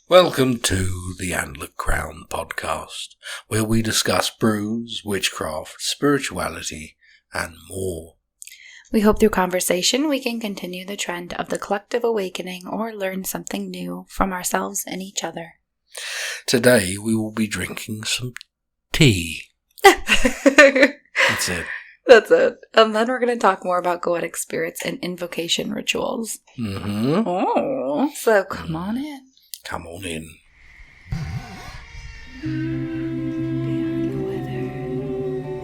Welcome to the Antlered Crown podcast, where we discuss brews, witchcraft, spirituality, and more. We hope through conversation we can continue the trend of the collective awakening or learn something new from ourselves and each other. Today we will be drinking some tea. That's it. That's it. And then we're going to talk more about Goetic spirits and invocation rituals. Mm-hmm. Oh, so come on in. Come on in. Beyond the weather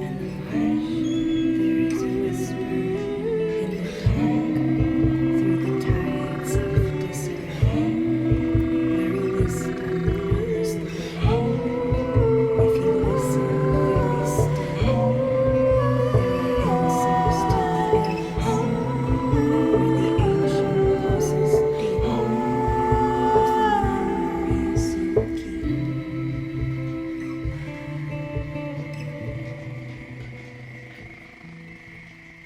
and the marsh, there is a whisper in the dark through the tides of disarray, where we list anonymously. If you listen very still, there are answers to the earth, where the ancient pulses deep of the memories you keep.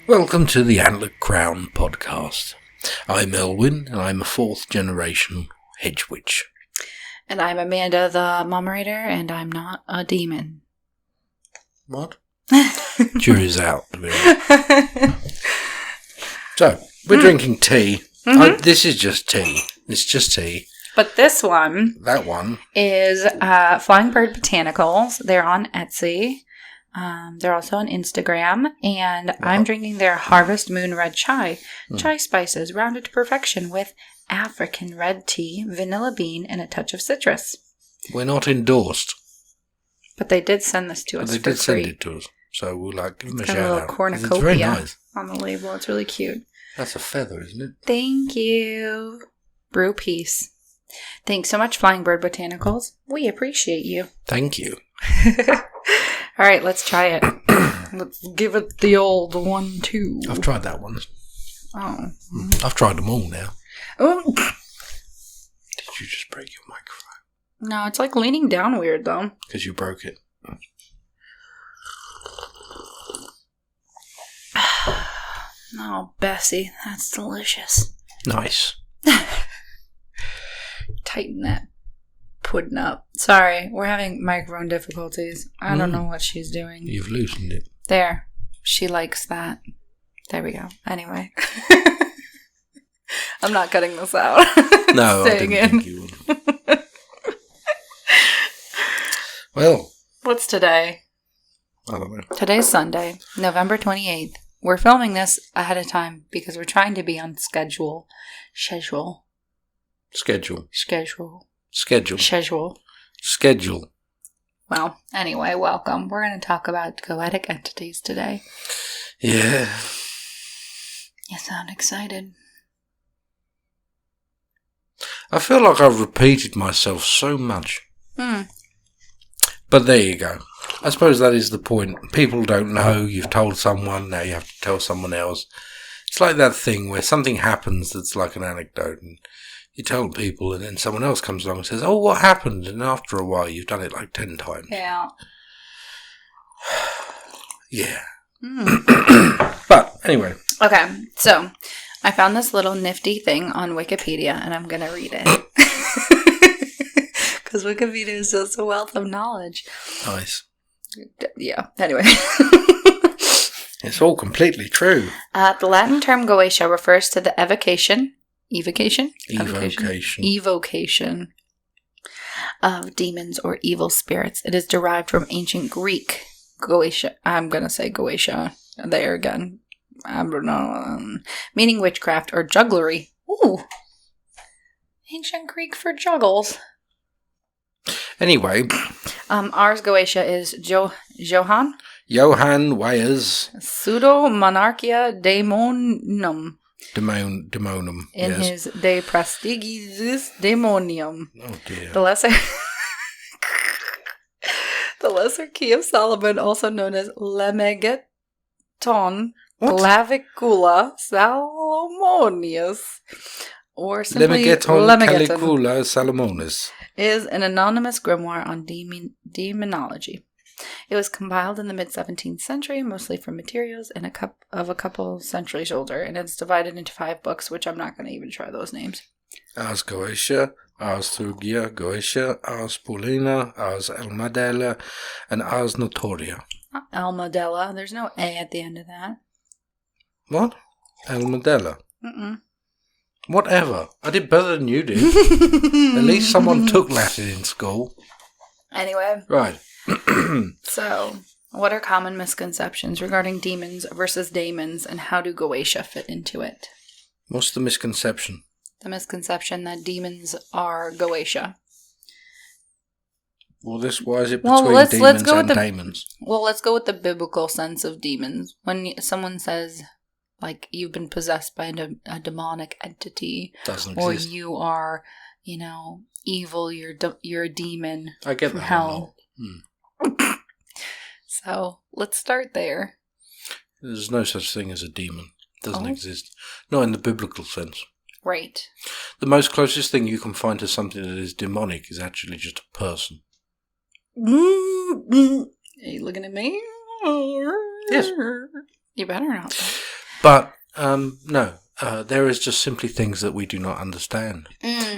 Welcome to the Antlered Crown podcast. I'm Elwyn, and I'm a fourth generation hedge witch. And I'm Amanda, the moderator, and I'm not a demon. What? Jury's out. So, we're drinking tea. Mhm. This is just tea. It's just tea. But this one That one. is Flying Bird Botanicals. They're on Etsy. They're also on Instagram. And I'm drinking their Harvest Moon Red Chai. Chai spices rounded to perfection with African red tea, vanilla bean, and a touch of citrus. We're not endorsed, But they did send this to but us they for did free. send it to us. So we'll give them a Got a shout little out. It's very cornucopia nice. on the label. It's really cute. That's a feather, isn't it? Thank you. Brew peace. Thanks so much, Flying Bird Botanicals. We appreciate you. Thank you. All right, let's try it. Let's give it the old 1-2. I've tried that one. Oh. I've tried them all now. Oh. Did you just break your microphone? No, it's like leaning down weird, though. Because you broke it. Oh, Bessie, that's delicious. Nice. Tighten that pudding up. Sorry, we're having microphone difficulties. I don't know what she's doing. You've loosened it. There. She likes that. There we go. Anyway. I'm not cutting this out. No, I Staying didn't think you would. Well, What's today? I don't know. Today's Sunday, November 28th. We're filming this ahead of time because we're trying to be on schedule. Schedule. Well, anyway, welcome. We're going to talk about Goetic entities today. Yeah. You sound excited. I feel like I've repeated myself so much. But there you go. I suppose that is the point. People don't know. You've told someone, now you have to tell someone else. It's like that thing where something happens that's like an anecdote, and you tell people, and then someone else comes along and says, oh, what happened? And after a while, you've done it like 10 times. Yeah. Yeah. But anyway. Okay, so I found this little nifty thing on Wikipedia, and I'm going to read it. Because Wikipedia is just a wealth of knowledge. Nice. Yeah, anyway. It's all completely true. The Latin term Goetia refers to the evocation of demons or evil spirits. It is derived from ancient Greek Goetia. I'm going to say Goetia there again. I don't know. Meaning witchcraft or jugglery. Ooh. Ancient Greek for juggles. Anyway. Ars Goetia is Johann Weyer's Pseudo-Monarchia Daemonum. Demonum. In yes. his De Praestigiis Daemonium. Oh dear. The Lesser Key of Solomon, also known as Lemegeton Clavicula Salomonius, or simply Lemegeton Calicula Salomonis, is an anonymous grimoire on demonology. It was compiled in the mid-17th century, mostly from materials and a couple centuries older, and it's divided into 5 books, which I'm not going to even try those names. Ars Goetia, Ars Thugia, Goetia, Ars Paulina, Ars Almadella, and Ars Notoria. Almadella. There's no A at the end of that. What? Almadella? Mm-mm. Whatever. I did better than you did. At least someone took Latin in school. Anyway. Right. So, what are common misconceptions regarding demons versus daemons, and how do Goetia fit into it? What's the misconception? The misconception that demons are Goetia. Well, why is it between demons and daemons? Well, let's go with the biblical sense of demons. When someone says, like, you've been possessed by a demonic entity, doesn't or exist. you are, evil, you're a demon. I get from that. hell. So, let's start there. There's no such thing as a demon. It doesn't exist. Not in the biblical sense. Right. The most closest thing you can find to something that is demonic is actually just a person. Are you looking at me? Yes. You better not. But, no. There is just simply things that we do not understand.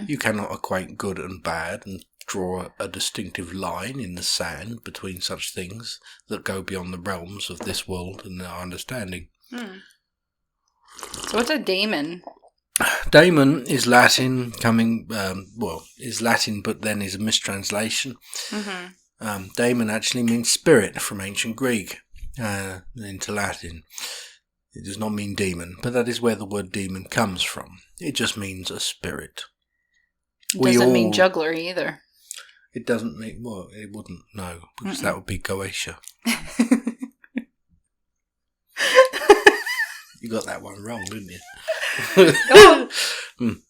You cannot equate good and bad and draw a distinctive line in the sand between such things that go beyond the realms of this world and our understanding. So what's a daemon? Daemon is Latin, is Latin, but then is a mistranslation. Daemon actually means spirit from ancient Greek into Latin. It does not mean demon, but that is where the word demon comes from. It just means a spirit. It doesn't mean juggler either. It doesn't mean, well, it wouldn't, no, because that would be Goetia. You got that one wrong, didn't you? Go on.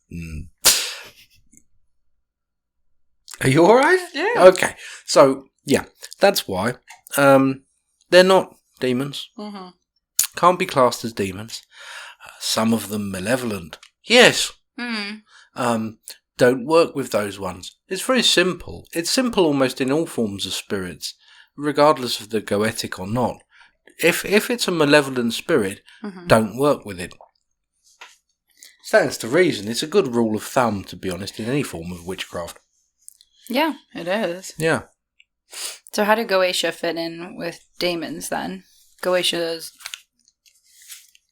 Are you alright? Yeah. Okay, so, yeah, that's why. They're not demons. Can't be classed as demons. Some of them malevolent. Yes. Don't work with those ones. It's very simple. It's simple almost in all forms of spirits, regardless of the Goetic or not. If it's a malevolent spirit, don't work with it. Stands to reason. It's a good rule of thumb, to be honest, in any form of witchcraft. Yeah, it is. Yeah. So how did Goetia fit in with daemons then? Goetia's...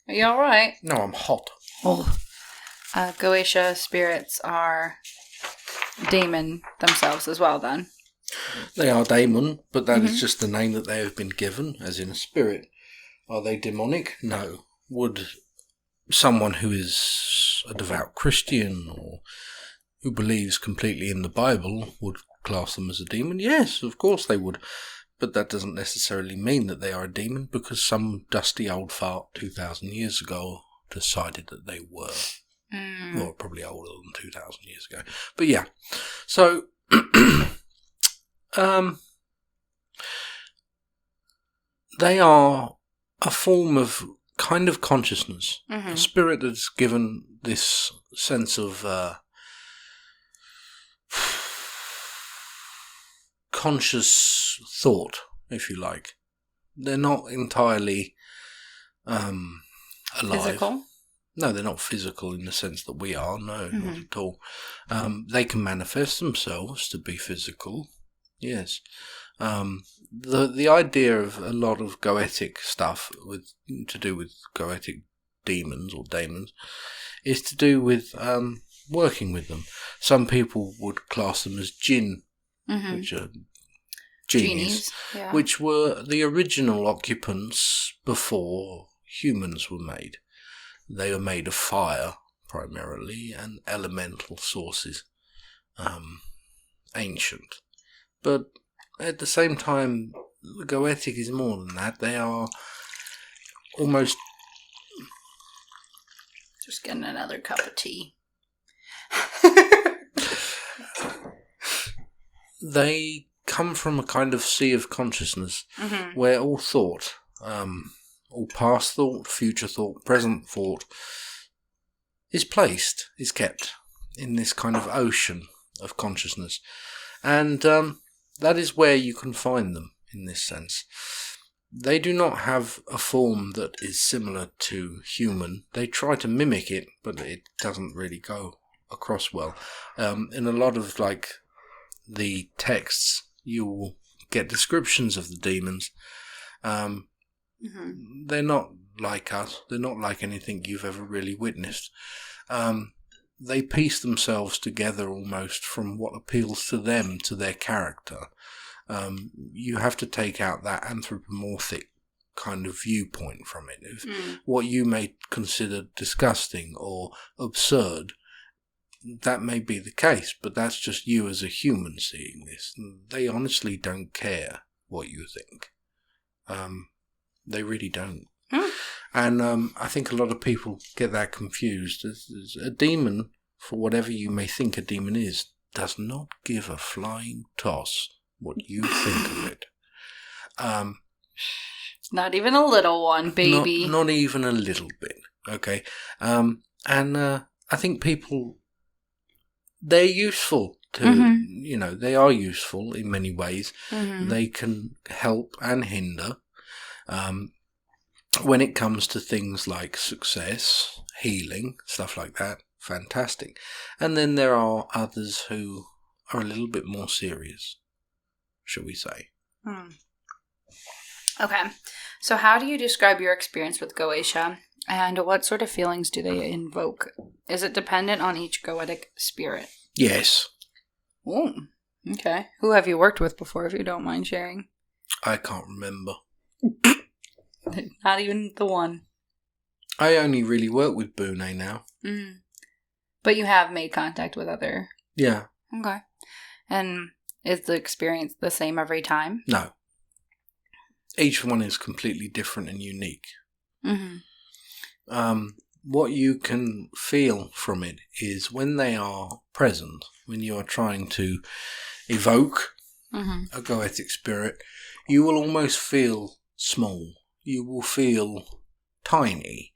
Are you alright? No, I'm hot. Oh. Goetia spirits are daemon themselves as well then. They are daemon, but that is just the name that they have been given, as in a spirit. Are they demonic? No. Would someone who is a devout Christian or who believes completely in the Bible would class them as a demon? Yes, of course they would. But that doesn't necessarily mean that they are a demon, because some dusty old fart 2,000 years ago decided that they were. Well, probably older than 2,000 years ago. But yeah. So, they are a form of kind of consciousness. A spirit that's given this sense of conscious thought, if you like. They're not entirely alive. Physical? No, they're not physical in the sense that we are. No, not at all. They can manifest themselves to be physical. Yes. The idea of a lot of Goetic stuff to do with Goetic demons or daemons is to do with working with them. Some people would class them as jinn, which are genies, which were the original occupants before humans were made. They were made of fire, primarily, and elemental sources. Ancient. But at the same time, Goetic is more than that. They are almost... Just getting another cup of tea. They come from a kind of sea of consciousness where all thought... all past thought, future thought, present thought is kept in this kind of ocean of consciousness. And that is where you can find them in this sense. They do not have a form that is similar to human. They try to mimic it, but it doesn't really go across well. In a lot of like the texts, you will get descriptions of the demons. They're not like us. They're not like anything you've ever really witnessed. They piece themselves together almost from what appeals to them, to their character. You have to take out that anthropomorphic kind of viewpoint from it. If what you may consider disgusting or absurd, that may be the case, but that's just you as a human seeing this. They honestly don't care what you think. They really don't. And I think a lot of people get that confused. A demon, for whatever you may think a demon is, does not give a flying toss what you think of it. Not even a little one, baby. Not even a little bit. Okay. And I think people, they're useful to, they are useful in many ways. They can help and hinder. When it comes to things like success, healing, stuff like that, fantastic. And then there are others who are a little bit more serious, shall we say. Okay. So how do you describe your experience with Goetia, and what sort of feelings do they invoke? Is it dependent on each Goetic spirit? Yes. Oh, okay. Who have you worked with before, if you don't mind sharing? I can't remember. Not even the one. I only really work with Boone now. But you have made contact with other... Yeah. Okay. And is the experience the same every time? No. Each one is completely different and unique. What you can feel from it is when they are present, when you are trying to evoke a Goetic spirit, you will almost feel small. You will feel tiny,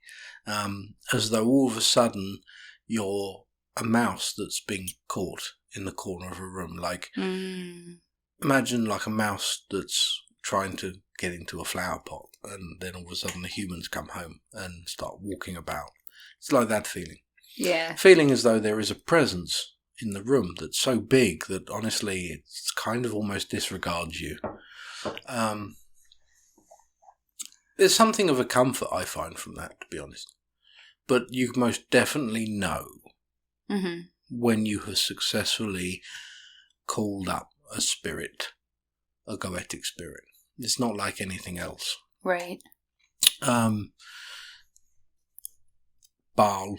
as though all of a sudden you're a mouse that's been caught in the corner of a room. Like, imagine like a mouse that's trying to get into a flower pot, and then all of a sudden the humans come home and start walking about. It's like that feeling. Yeah. Feeling as though there is a presence in the room that's so big that honestly it's kind of almost disregards you. There's something of a comfort I find from that, to be honest. But you most definitely know when you have successfully called up a spirit, a Goetic spirit. It's not like anything else. Right. Baal. Baal.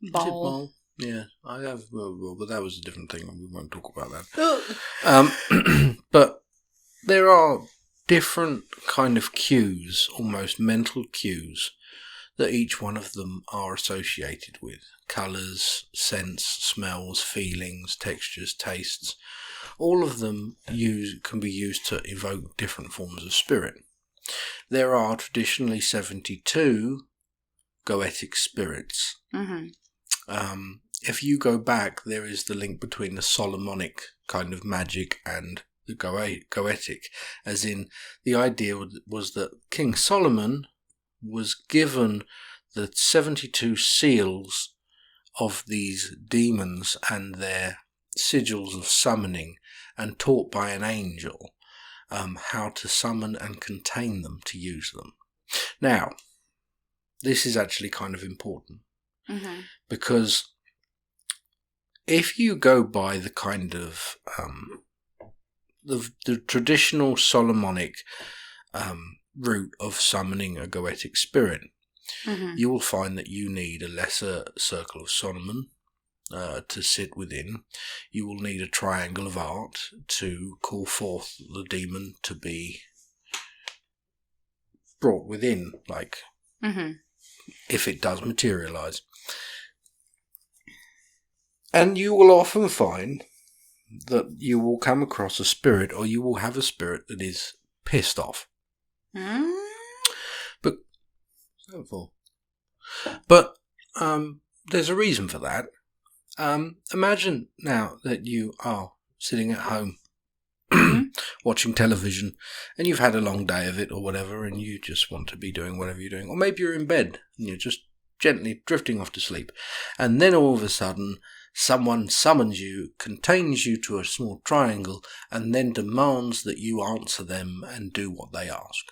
Is it Baal? Yeah, I have, well, but that was a different thing, and we won't talk about that. But there are different kind of cues, almost mental cues, that each one of them are associated with. Colours, scents, smells, feelings, textures, tastes. All of them can be used to evoke different forms of spirit. There are traditionally 72 Goetic spirits. If you go back, there is the link between the Solomonic kind of magic and the Goetic, as in the idea was that King Solomon was given the 72 seals of these demons and their sigils of summoning, and taught by an angel how to summon and contain them to use them. Now, this is actually kind of important because if you go by the kind of the traditional Solomonic route of summoning a Goetic spirit, you will find that you need a lesser circle of Solomon to sit within. You will need a triangle of art to call forth the demon to be brought within, like if it does materialize. And you will often find that you will come across a spirit, or you will have a spirit that is pissed off. But there's a reason for that. Imagine now that you are sitting at home watching television, and you've had a long day of it or whatever, and you just want to be doing whatever you're doing. Or maybe you're in bed and you're just gently drifting off to sleep. And then all of a sudden, someone summons you, contains you to a small triangle, and then demands that you answer them and do what they ask.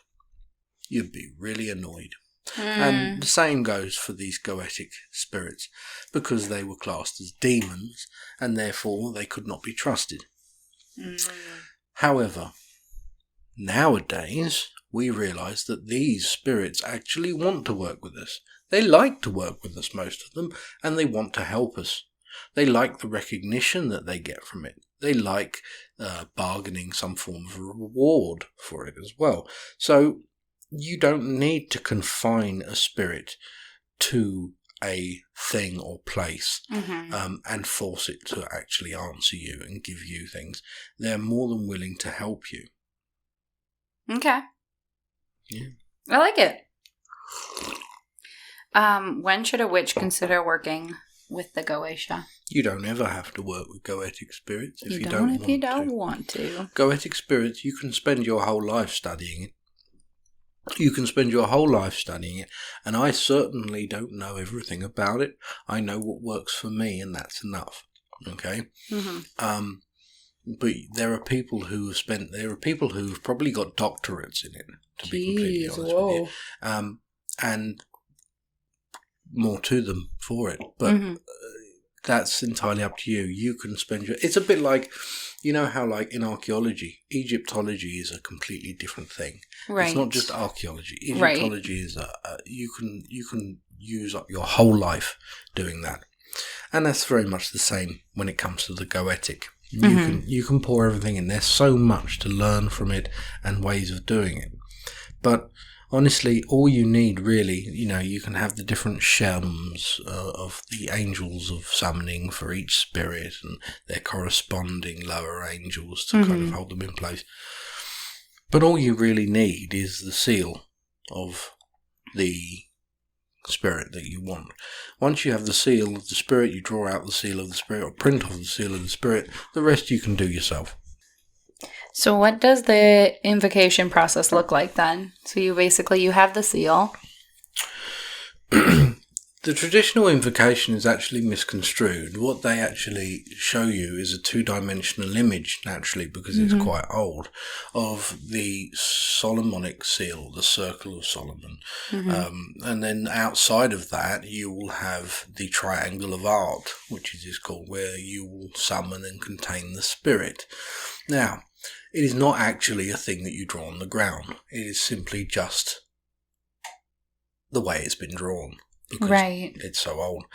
You'd be really annoyed. And the same goes for these Goetic spirits, because they were classed as demons, and therefore they could not be trusted. However, nowadays, we realise that these spirits actually want to work with us. They like to work with us, most of them, and they want to help us. They like the recognition that they get from it. They like bargaining some form of reward for it as well. So you don't need to confine a spirit to a thing or place and force it to actually answer you and give you things. They're more than willing to help you. Okay. Yeah. I like it. When should a witch consider working with the Goetia? You don't ever have to work with Goetic spirits if you don't want to. Goetic spirits, you can spend your whole life studying it. You can spend your whole life studying it, and I certainly don't know everything about it. I know what works for me, and that's enough. Okay? But there are people who've probably got doctorates in it, to be completely honest with you. And more to them for it. But that's entirely up to you. You can spend it's a bit like, you know how like in archaeology, Egyptology is a completely different thing. Right. It's not just archaeology. Egyptology is you can use up your whole life doing that. And that's very much the same when it comes to the Goetic. You can pour everything in. There's so much to learn from it and ways of doing it. But honestly, all you need really, you can have the different shelms of the angels of summoning for each spirit and their corresponding lower angels to kind of hold them in place. But all you really need is the seal of the spirit that you want. Once you have the seal of the spirit, you draw out the seal of the spirit or print off the seal of the spirit. The rest you can do yourself. So what does the invocation process look like then? So you have the seal. The traditional invocation is actually misconstrued. What they actually show you is a two-dimensional image, naturally, because it's quite old, of the Solomonic seal, the Circle of Solomon. And then outside of that, you will have the Triangle of Art, which it is called, where you will summon and contain the spirit. Now, it is not actually a thing that you draw on the ground. It is simply just the way it's been drawn. Because it's so old.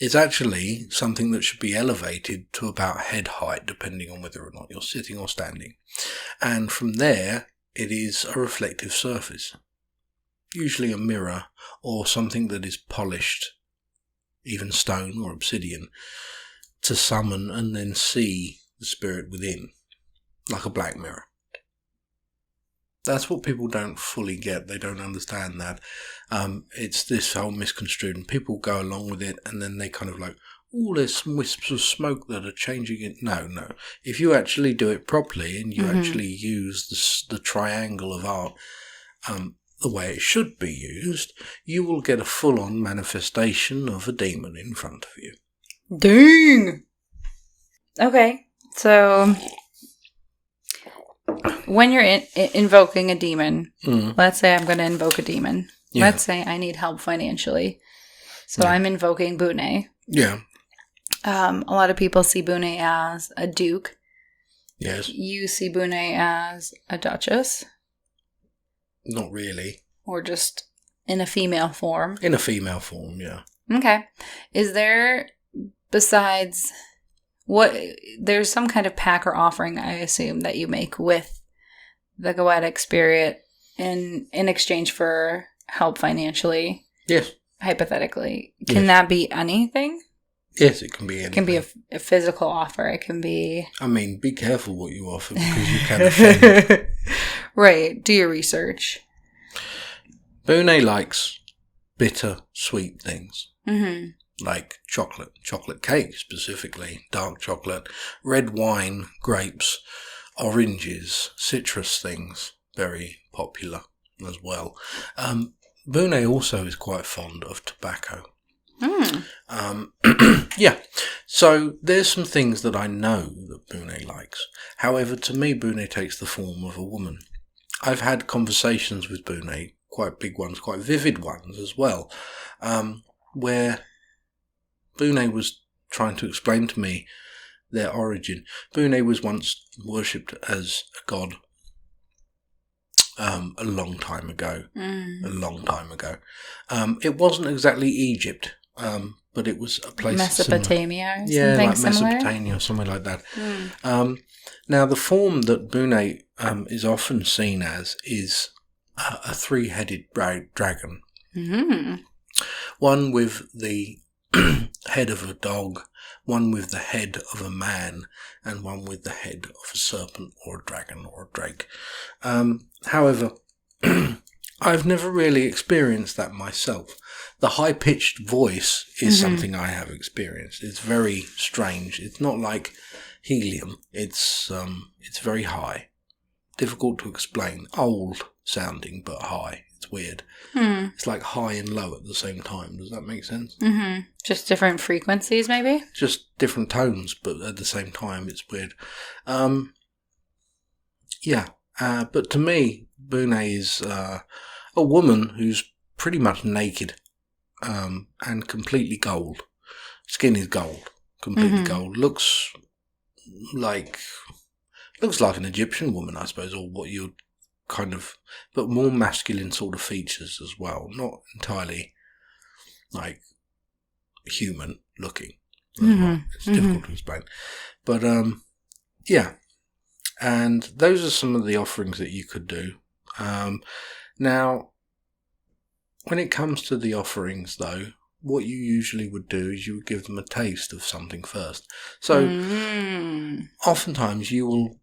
It's actually something that should be elevated to about head height, depending on whether or not you're sitting or standing. And from there, it is a reflective surface. Usually a mirror or something that is polished, even stone or obsidian, to summon and then see the spirit within, like a black mirror. That's what people don't fully get. They don't understand that. It's this whole misconstrued, and people go along with it, and then they kind of like, oh, there's some wisps of smoke that are changing it. No. If you actually do it properly, and you actually use the triangle of art the way it should be used, you will get a full-on manifestation of a demon in front of you. Dang! Okay, so when you're invoking a demon, let's say I'm going to invoke a demon. Yeah. Let's say I need help financially. So I'm invoking Bune. Yeah. A lot of people see Bune as a duke. Yes. You see Bune as a duchess? Not really. Or just in a female form? In a female form, yeah. Okay. Is there, besides... there's some kind of pack or offering, I assume, that you make with the Goetic spirit in exchange for help financially? Yes. Hypothetically. Can that be anything? Yes, it can be anything. It can be a physical offer. It can be... I mean, be careful what you offer because you can offend. Right. Do your research. Bune likes bitter, sweet things. Like chocolate cake specifically, dark chocolate, red wine, grapes, oranges, citrus things, very popular as well. Bune also is quite fond of tobacco. Mm. Yeah, so there's some things that I know that Bune likes. However, to me, Bune takes the form of a woman. I've had conversations with Bune, quite big ones, quite vivid ones as well, where Bune was trying to explain to me their origin. Bune was once worshipped as a god a long time ago. It wasn't exactly Egypt, but it was a place Mesopotamia or yeah, something like similar? Mesopotamia or something like that. Now, the form that Bune is often seen as is a three-headed dragon. Mm. One with the head of a dog, one with the head of a man, and one with the head of a serpent or a dragon or a drake. However, I've never really experienced that myself. The high-pitched voice is something I have experienced. It's very strange. It's not like helium. It's very high. Difficult to explain. Old sounding, but high. It's weird. It's like high and low at the same time. Does that make sense? Mm-hmm. Just different frequencies, maybe? Just different tones, but at the same time, it's weird. But to me, Bune is a woman who's pretty much naked and completely gold. Skin is gold, completely gold. Looks like an Egyptian woman, I suppose, or what you'd kind of, but more masculine sort of features as well. Not entirely like human looking. It's difficult to explain. But yeah. And those are some of the offerings that you could do. Now, when it comes to the offerings, though, what you usually would do is you would give them a taste of something first. So, oftentimes you will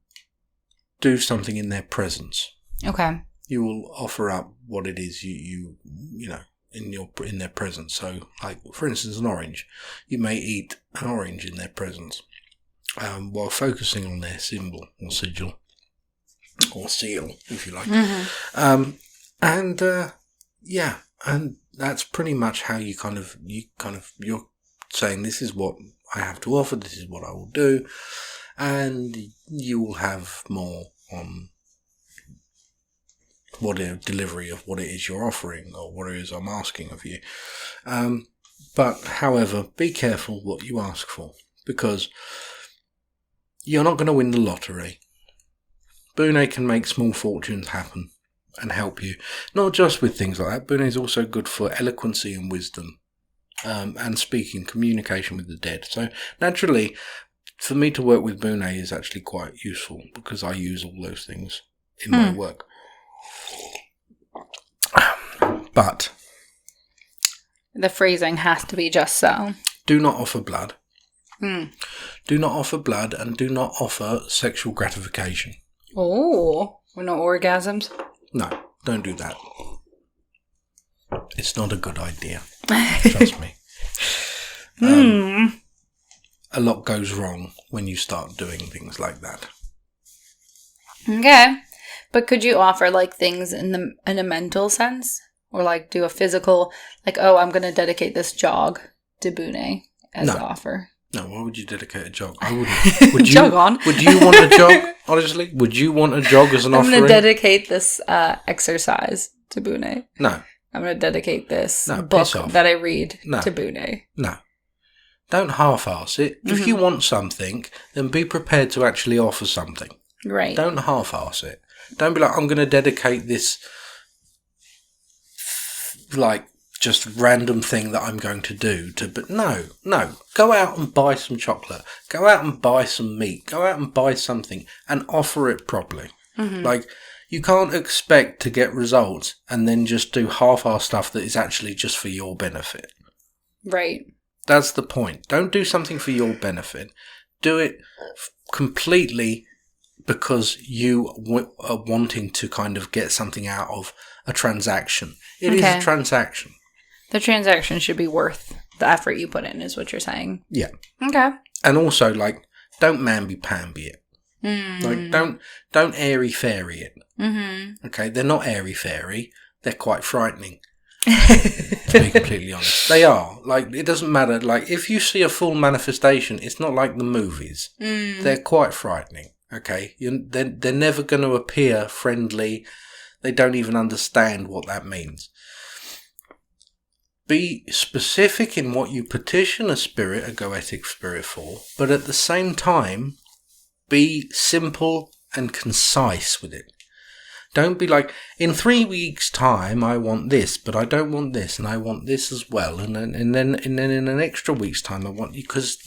do something in their presence. Okay. You will offer up what it is you know in their presence. So, like for instance, an orange. You may eat an orange in their presence, while focusing on their symbol or sigil or seal, if you like. And that's pretty much how you're saying, this is what I have to offer, this is what I will do, and you will have more on what a delivery of what it is you're offering or what it is I'm asking of you. But however, be careful what you ask for, because you're not going to win the lottery. Bune can make small fortunes happen and help you. Not just with things like that. Bune is also good for eloquency and wisdom, and speaking, communication with the dead. So naturally, for me to work with Bune is actually quite useful because I use all those things in my work. But the phrasing has to be just so. Do not offer blood. Do not offer blood, and do not offer sexual gratification. Oh, no orgasms? No, don't do that. It's not a good idea. Trust me. A lot goes wrong when you start doing things like that. Okay. But could you offer like things in a mental sense? Or like do a physical, like, oh, I'm going to dedicate this jog to Bune as an offer? No, why would you dedicate a jog? I wouldn't. Would you, jog on. Would you want a jog, honestly? Would you want a jog as an offering? I'm going to dedicate this exercise to Bune. No. I'm going to dedicate this book that I read to Bune. No. Don't half-ass it. If you want something, then be prepared to actually offer something. Right. Don't half-ass it. Don't be like, I'm going to dedicate this, like, just random thing that I'm going to do to, but no. Go out and buy some chocolate. Go out and buy some meat. Go out and buy something and offer it properly. Like, you can't expect to get results and then just do half-ass stuff that is actually just for your benefit. Right. That's the point. Don't do something for your benefit. Do it completely because you are wanting to kind of get something out of a transaction. It is a transaction. The transaction should be worth the effort you put in, is what you're saying. Yeah. Okay. And also, like, don't mamby-pamby it. Like, don't airy-fairy it. Okay? They're not airy-fairy. They're quite frightening. To be completely honest. They are. Like, it doesn't matter. Like, if you see a full manifestation, it's not like the movies. They're quite frightening, okay? They're never going to appear friendly. They don't even understand what that means. Be specific in what you petition a spirit, a Goetic spirit for, but at the same time, be simple and concise with it. Don't be like, in 3 weeks' time, I want this, but I don't want this, and I want this as well, and then in an extra week's time, I want you, because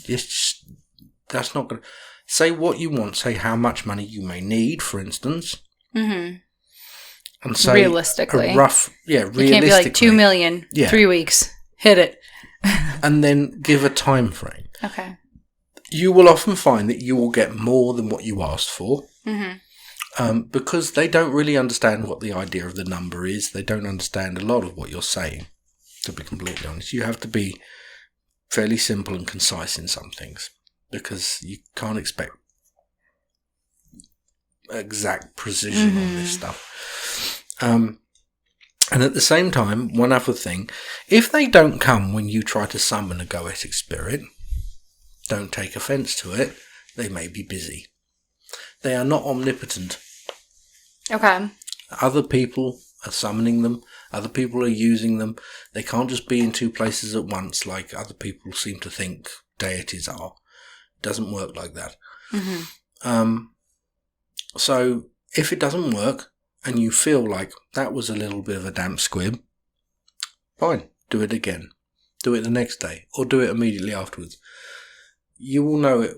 that's not going to... Say what you want, say how much money you may need, for instance. Mm-hmm. And say realistically. Realistically. You can't be like 2 million, 3 weeks, hit it. And then give a time frame. Okay. You will often find that you will get more than what you asked for. Mm-hmm. Because they don't really understand what the idea of the number is. They don't understand a lot of what you're saying, to be completely honest. You have to be fairly simple and concise in some things, because you can't expect exact precision on this stuff. And at the same time, one other thing, if they don't come when you try to summon a Goetic spirit, don't take offence to it. They may be busy. They are not omnipotent. Okay. Other people are summoning them. Other people are using them. They can't just be in two places at once like other people seem to think deities are. It doesn't work like that. Mm-hmm. So if it doesn't work and you feel like that was a little bit of a damp squib, fine, do it again. Do it the next day or do it immediately afterwards. You will know it.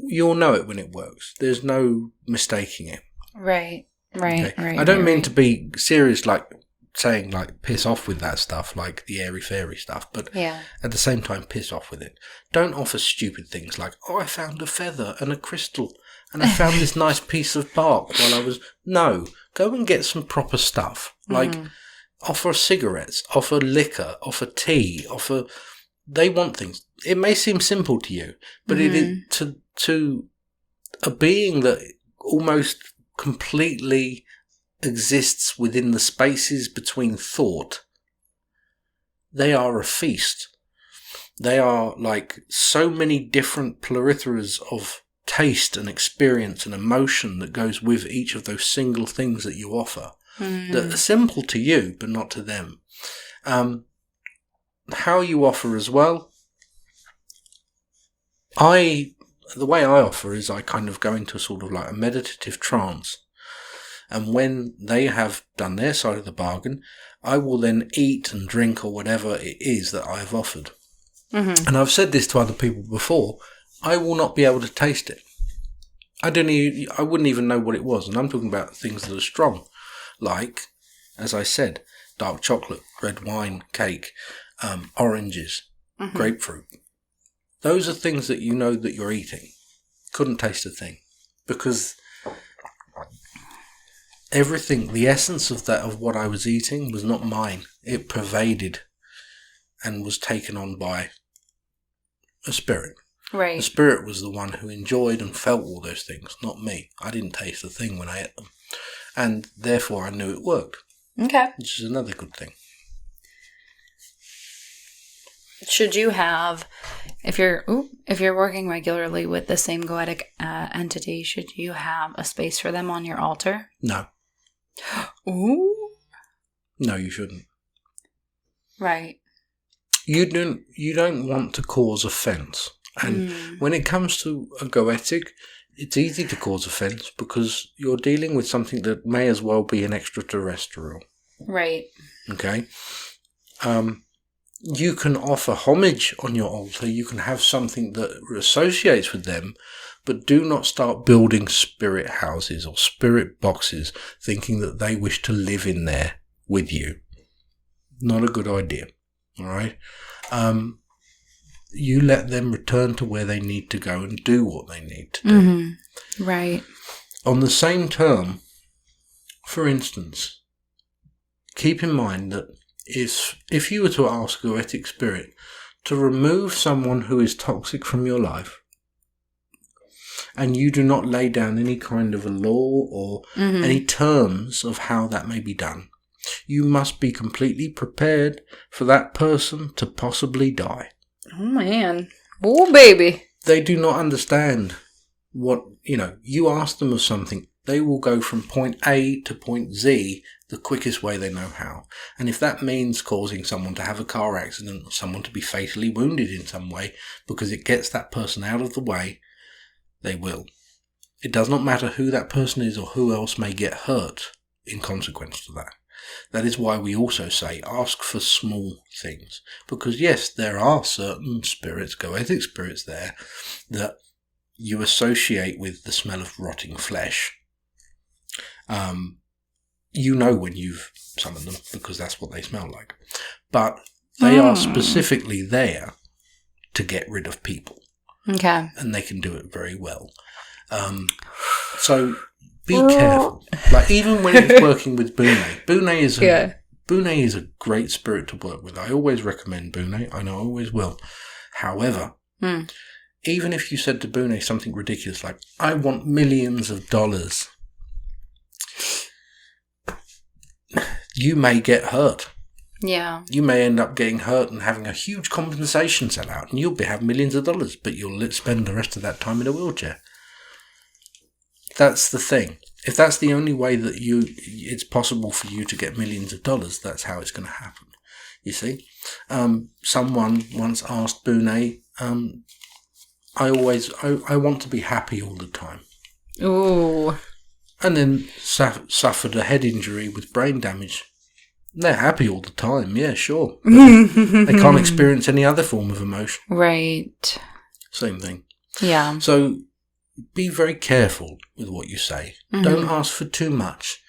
You'll know it when it works. There's no mistaking it. Right. Okay? I don't mean to be serious, like saying like piss off with that stuff, like the airy fairy stuff, but at the same time piss off with it. Don't offer stupid things like, oh, I found a feather and a crystal and I found this nice piece of bark while I was... No, go and get some proper stuff. Like offer cigarettes, offer liquor, offer tea, offer... They want things. It may seem simple to you, but it is to a being that almost completely exists within the spaces between thought. They are a feast. They are like so many different pluritheras of taste and experience and emotion that goes with each of those single things that you offer that are simple to you, but not to them. How you offer as well. The way I offer is I kind of go into sort of like a meditative trance. And when they have done their side of the bargain, I will then eat and drink or whatever it is that I have offered. Mm-hmm. And I've said this to other people before, I will not be able to taste it. I wouldn't even know what it was. And I'm talking about things that are strong. Like, as I said, dark chocolate, red wine, cake, oranges, grapefruit. Those are things that you know that you're eating. Couldn't taste a thing. Because everything, the essence of what I was eating was not mine. It pervaded and was taken on by a spirit. Right. The spirit was the one who enjoyed and felt all those things, not me. I didn't taste a thing when I ate them. And therefore I knew it worked. Okay. Which is another good thing. Should you have, if you're working regularly with the same Goetic entity, should you have a space for them on your altar? No. Ooh. No, you shouldn't. Right. You don't want to cause offence. And when it comes to a Goetic, it's easy to cause offence because you're dealing with something that may as well be an extraterrestrial. Right. Okay. You can offer homage on your altar. You can have something that associates with them, but do not start building spirit houses or spirit boxes thinking that they wish to live in there with you. Not a good idea. All right. You let them return to where they need to go and do what they need to do. Mm-hmm. Right. On the same term, for instance, keep in mind that if you were to ask a Goetic spirit to remove someone who is toxic from your life, and you do not lay down any kind of a law or any terms of how that may be done, You must be completely prepared for that person to possibly die. Oh, man. Oh, baby. They do not understand what, you ask them of something, they will go from point A to point Z the quickest way they know how. And if that means causing someone to have a car accident or someone to be fatally wounded in some way because it gets that person out of the way, they will. It does not matter who that person is or who else may get hurt in consequence to that. That is why we also say ask for small things. Because yes, there are certain spirits, Goetic spirits there, that you associate with the smell of rotting flesh. You know when you've summoned them because that's what they smell like. But they are specifically there to get rid of people. Okay. And they can do it very well. So be careful. Like even when it's working with Bune is a great spirit to work with. I always recommend Bune. I know I always will. However, even if you said to Bune something ridiculous like, I want millions of dollars, you may get hurt. Yeah. You may end up getting hurt and having a huge compensation set out, and you'll have millions of dollars, but you'll spend the rest of that time in a wheelchair. That's the thing. If that's the only way that it's possible for you to get millions of dollars, that's how it's going to happen. You see? Someone once asked Bune, I want to be happy all the time. Ooh. And then suffered a head injury with brain damage. They're happy all the time, yeah, sure. They can't experience any other form of emotion. Right. Same thing. Yeah. So be very careful with what you say. Mm-hmm. Don't ask for too much.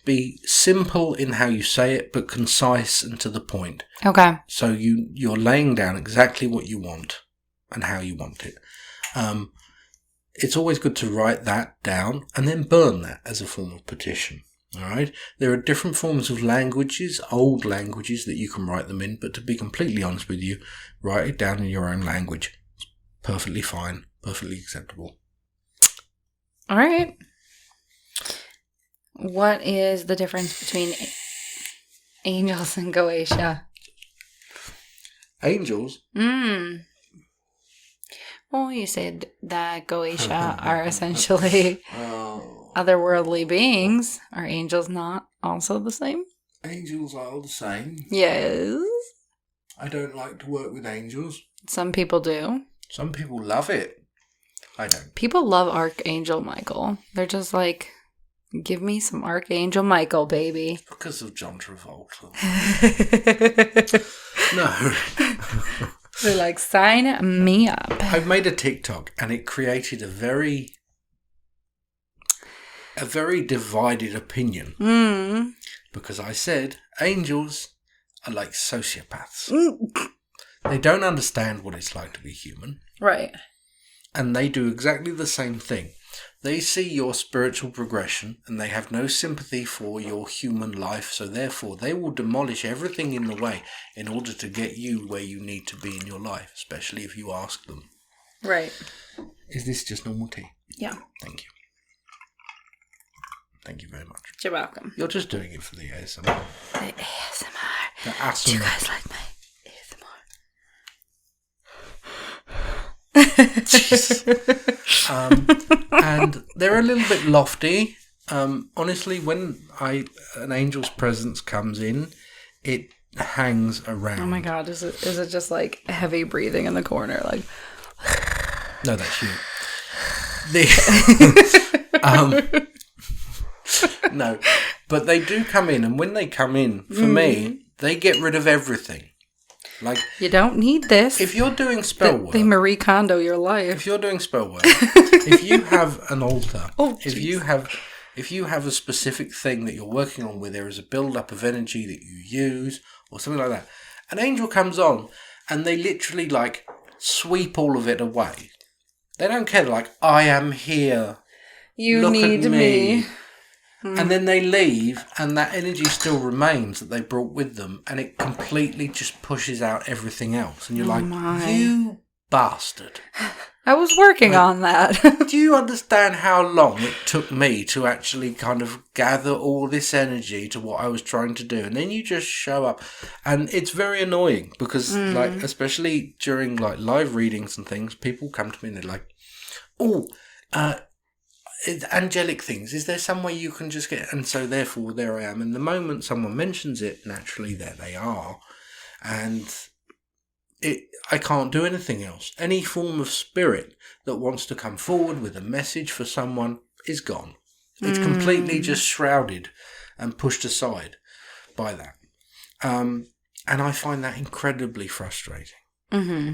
Be simple in how you say it, but concise and to the point. Okay. So you're laying down exactly what you want and how you want it. It's always good to write that down and then burn that as a form of petition. All right. There are different forms of languages, old languages that you can write them in, but to be completely honest with you, write it down in your own language. It's perfectly fine, perfectly acceptable. All right. What is the difference between angels and Goetia? Angels? Well, you said that Goetia are essentially otherworldly beings. Are angels not also the same? Angels are all the same. Yes. I don't like to work with angels. Some people do. Some people love it. I don't. People love Archangel Michael. They're just like, give me some Archangel Michael, baby. It's because of John Travolta. No. They're like, sign me up. I've made a TikTok and it created a very divided opinion. Because I said angels are like sociopaths. They don't understand what it's like to be human. Right. And they do exactly the same thing. They see your spiritual progression and they have no sympathy for your human life, so therefore they will demolish everything in the way in order to get you where you need to be in your life, especially if you ask them. Right. Is this just normal tea? Yeah. Thank you. Thank you very much. You're welcome. You're just doing it for the ASMR. The ASMR. The ASMR. Do you guys like my and they're a little bit lofty. Honestly, when an angel's presence comes in, it hangs around. Oh my god, is it just like heavy breathing in the corner? Like no, that's you. No, but they do come in, and when they come in, for me, they get rid of everything. Like, you don't need this. If you're doing spell work, they Marie Kondo your life. If you're doing spell work, if you have an altar, if you have a specific thing that you're working on where there is a build-up of energy that you use or something like that, an angel comes on and they literally like sweep all of it away. They don't care. They're like, I am here. You need me. And then they leave and that energy still remains that they brought with them, and it completely just pushes out everything else. And you're you bastard. I was working on that. Do you understand how long it took me to actually kind of gather all this energy to what I was trying to do? And then you just show up. And it's very annoying because, like, especially during, like, live readings and things, people come to me and they're like, oh, angelic things. Is there some way you can just get... And so, therefore, there I am. And the moment someone mentions it, naturally, there they are. And... I can't do anything else. Any form of spirit that wants to come forward with a message for someone is gone. It's completely just shrouded and pushed aside by that. And I find that incredibly frustrating. Mm-hmm.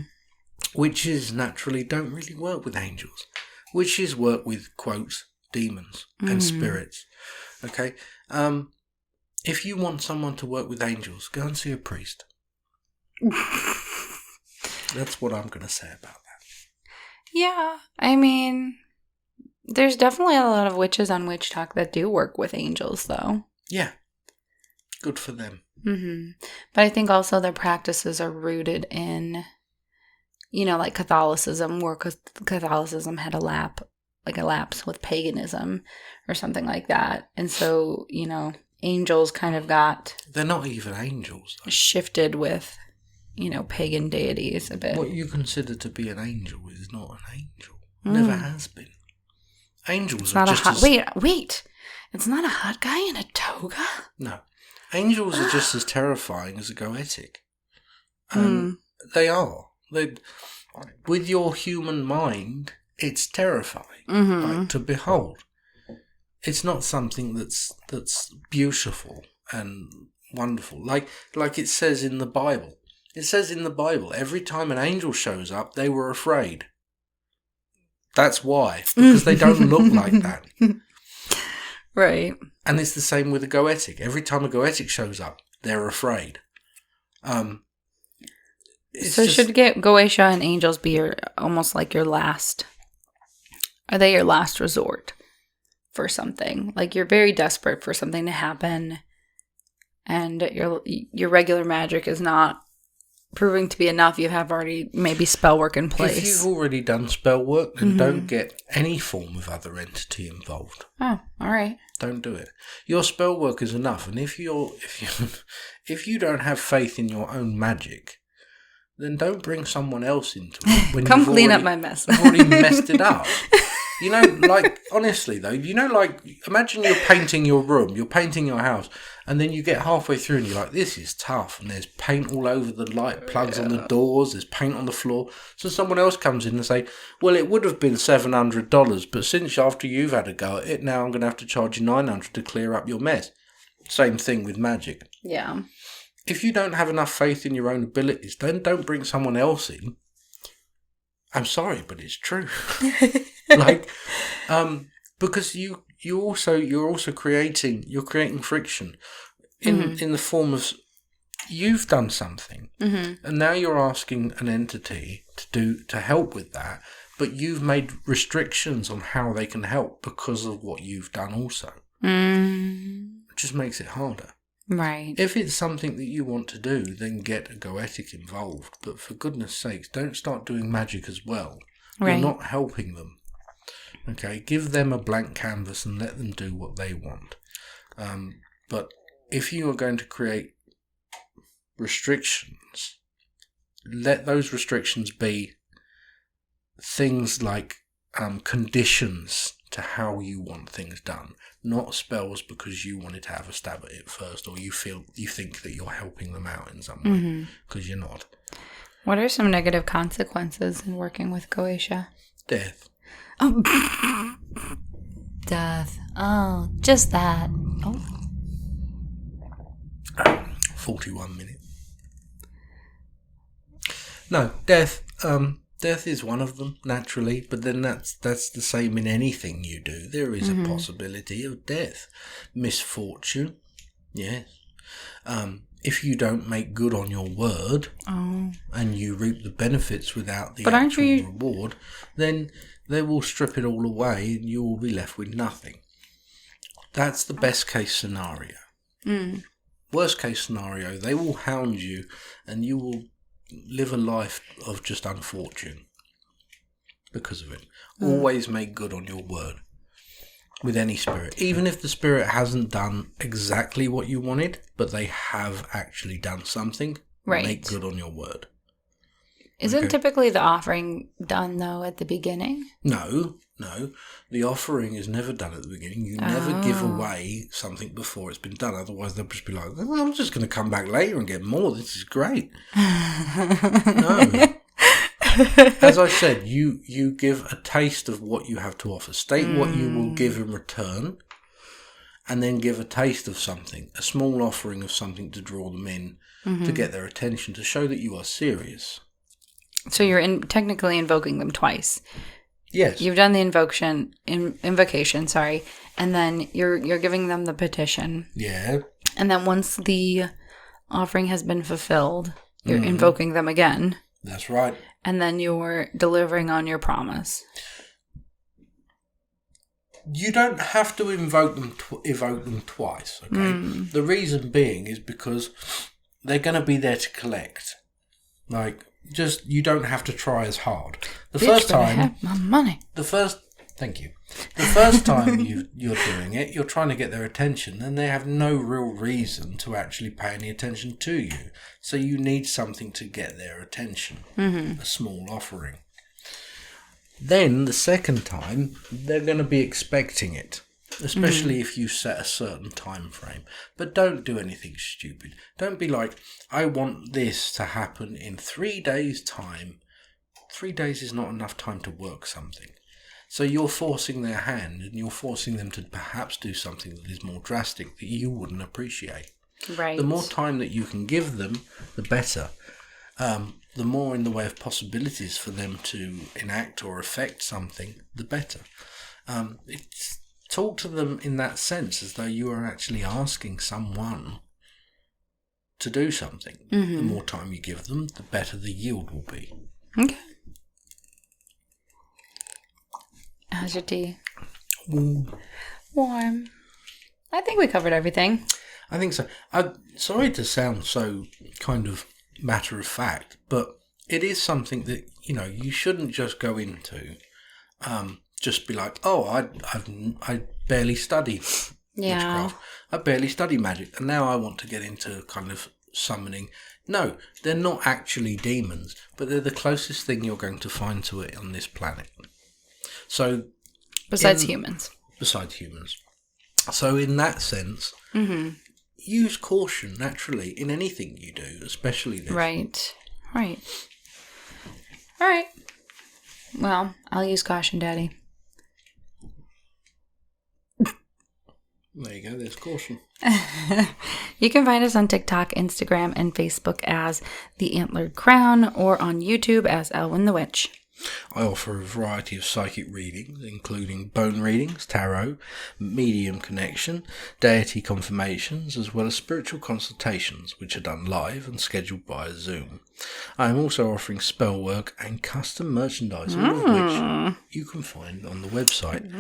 Witches naturally don't really work with angels. Witches work with, quotes, demons and spirits. Okay? If you want someone to work with angels, go and see a priest. That's what I'm going to say about that. Yeah, I mean, there's definitely a lot of witches on Witch Talk that do work with angels, though. Yeah, good for them. Mm-hmm. But I think also their practices are rooted in, you know, like Catholicism, where Catholicism had a lapse with paganism or something like that. And so, you know, angels kind of got... They're not even angels, though. Shifted with... you know, pagan deities a bit. What you consider to be an angel is not an angel. Never has been. Angels are just Wait. It's not a hot guy in a toga? No. Angels are just as terrifying as a Goetic. They are. With your human mind, it's terrifying to behold. It's not something that's beautiful and wonderful. Like it says in the Bible. It says in the Bible, every time an angel shows up, they were afraid. That's why. Because they don't look like that. Right. And it's the same with a Goetic. Every time a Goetic shows up, they're afraid. Should Goetia and angels be almost like your last... Are they your last resort for something? Like you're very desperate for something to happen, and your regular magic is not proving to be enough. You have already maybe spell work in place. If you've already done spell work, then don't get any form of other entity involved. Oh, all right. Don't do it. Your spell work is enough, and if you don't have faith in your own magic, then don't bring someone else into it. When Come clean up my mess. You've already messed it up. You know, like, honestly though, you know, like, imagine you're painting your room, you're painting your house, and then you get halfway through and you're like, this is tough, and there's paint all over the light plugs on the doors, there's paint on the floor. So someone else comes in and say, well, it would have been $700, but since after you've had a go at it, now I'm going to have to charge you $900 to clear up your mess. Same thing with magic. Yeah. If you don't have enough faith in your own abilities, then don't bring someone else in. I'm sorry, but it's true. Like, because you're also creating friction in the form of you've done something, and now you're asking an entity to help with that, but you've made restrictions on how they can help because of what you've done also. It just makes it harder. Right. If it's something that you want to do, then get a Goetic involved. But for goodness sakes, don't start doing magic as well. Right. You're not helping them. Okay, give them a blank canvas and let them do what they want. But if you are going to create restrictions, let those restrictions be things like conditions to how you want things done, not spells because you wanted to have a stab at it first, or you think that you're helping them out in some way, because you're not. What are some negative consequences in working with Goetia? Death. Oh, death. Oh, just that. Oh. 41 minutes. No, death. Death is one of them, naturally, but then that's the same in anything you do. There is a possibility of death. Misfortune, yes. If you don't make good on your word, and you reap the benefits without the actual reward, then they will strip it all away and you will be left with nothing. That's the best case scenario. Worst case scenario, they will hound you and you live a life of just unfortune because of it. Always make good on your word with any spirit. Even if the spirit hasn't done exactly what you wanted, but they have actually done something, make good on your word. Isn't typically the offering done, though, at the beginning? No. The offering is never done at the beginning. You never give away something before it's been done. Otherwise, they'll just be like, well, I'm just going to come back later and get more. This is great. No. As I said, you give a taste of what you have to offer. State what you will give in return, and then give a taste of something, a small offering of something to draw them in, to get their attention, to show that you are serious. So you're technically invoking them twice. Yes. You've done the invocation, and then you're giving them the petition. Yeah. And then once the offering has been fulfilled, you're invoking them again. That's right. And then you're delivering on your promise. You don't have to evoke them twice, okay? The reason being is because they're going to be there to collect. Like, just, you don't have to try as hard. First time... have my money. Thank you. The first time you're doing it, you're trying to get their attention, and they have no real reason to actually pay any attention to you. So you need something to get their attention, a small offering. Then the second time, they're going to be expecting it, especially if you set a certain time frame. But don't do anything stupid. Don't be like, I want this to happen in 3 days' time. 3 days is not enough time to work something. So you're forcing their hand, and you're forcing them to perhaps do something that is more drastic that you wouldn't appreciate. Right. The more time that you can give them, the better. The more in the way of possibilities for them to enact or affect something, the better. Talk to them in that sense, as though you are actually asking someone to do something. The more time you give them, the better the yield will be. Okay. How's your tea? Warm. I think we covered everything. I think so. I'm sorry to sound so kind of matter of fact, but it is something that, you shouldn't just go into, just be like, oh, I barely study witchcraft. I barely study magic, and now I want to get into kind of summoning. No, they're not actually demons, but they're the closest thing you're going to find to it on this planet. So, besides humans. So in that sense, use caution naturally in anything you do, especially this. Right. All right. Well, I'll use caution, Daddy. There you go, there's caution. You can find us on TikTok, Instagram, and Facebook as The Antlered Crown, or on YouTube as Elwyn the Witch. I offer a variety of psychic readings, including bone readings, tarot, medium connection, deity confirmations, as well as spiritual consultations, which are done live and scheduled via Zoom. I am also offering spell work and custom merchandise, all of which you can find on the website,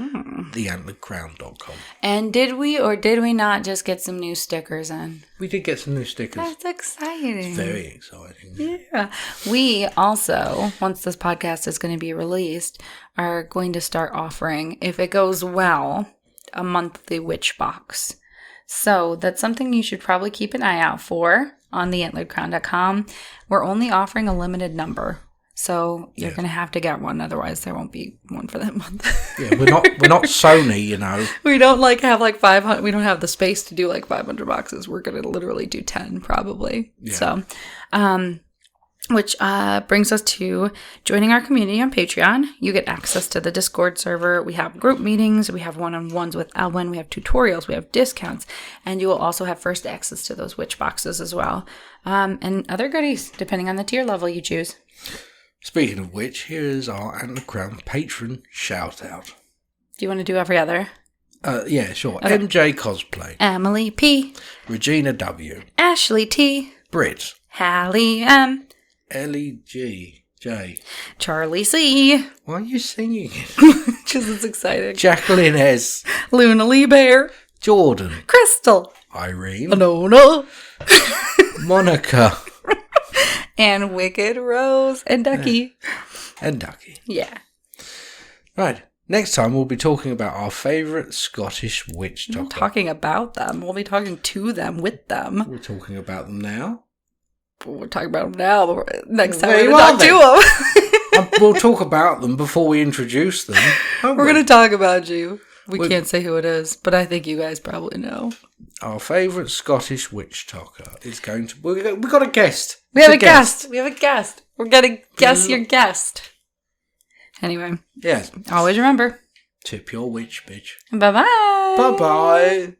theantleredcrown.com. And did we not just get some new stickers in? We did get some new stickers. That's exciting. It's very exciting. Yeah. We also, once this podcast is going to be released, are going to start offering, if it goes well, a monthly witch box. So that's something you should probably keep an eye out for on theantleredcrown.com. We're only offering a limited number. So you're going to have to get one, otherwise there won't be one for that month. Yeah, we're not Sony, We don't have 500. We don't have the space to do 500 boxes. We're going to literally do 10 probably. Yeah. So, which brings us to joining our community on Patreon. You get access to the Discord server. We have group meetings. We have one-on-ones with Elwyn. We have tutorials. We have discounts. And you will also have first access to those witch boxes as well. And other goodies, depending on the tier level you choose. Speaking of which, here is our Antlered Crown patron shout-out. Do you want to do every other? Yeah, sure. Okay. MJ Cosplay. Emily P. Regina W. Ashley T. Brit. Hallie M. Ellie G. J. Charlie C. Why are you singing it? Because it's exciting. Jacqueline S. Luna Lee Bear. Jordan. Crystal. Irene. Anona. Monica. And Wicked Rose and Ducky. And Ducky. Yeah. Right. Next time we'll be talking about our favourite Scottish witch We're doctor. not talking about them. We'll be talking to them, with them. We're talking about them now. We're talking about them now, but next time There we're you going to are talk to them. We'll talk about them before we introduce them. We're going to talk about you. We can't say who it is, but I think you guys probably know. Our favourite Scottish witch doctor is going to... We've got a guest. We have a guest. We have a guest. We're going to guess your guest. Anyway. Yes. Always remember. Tip your witch, bitch. Bye-bye. Bye-bye.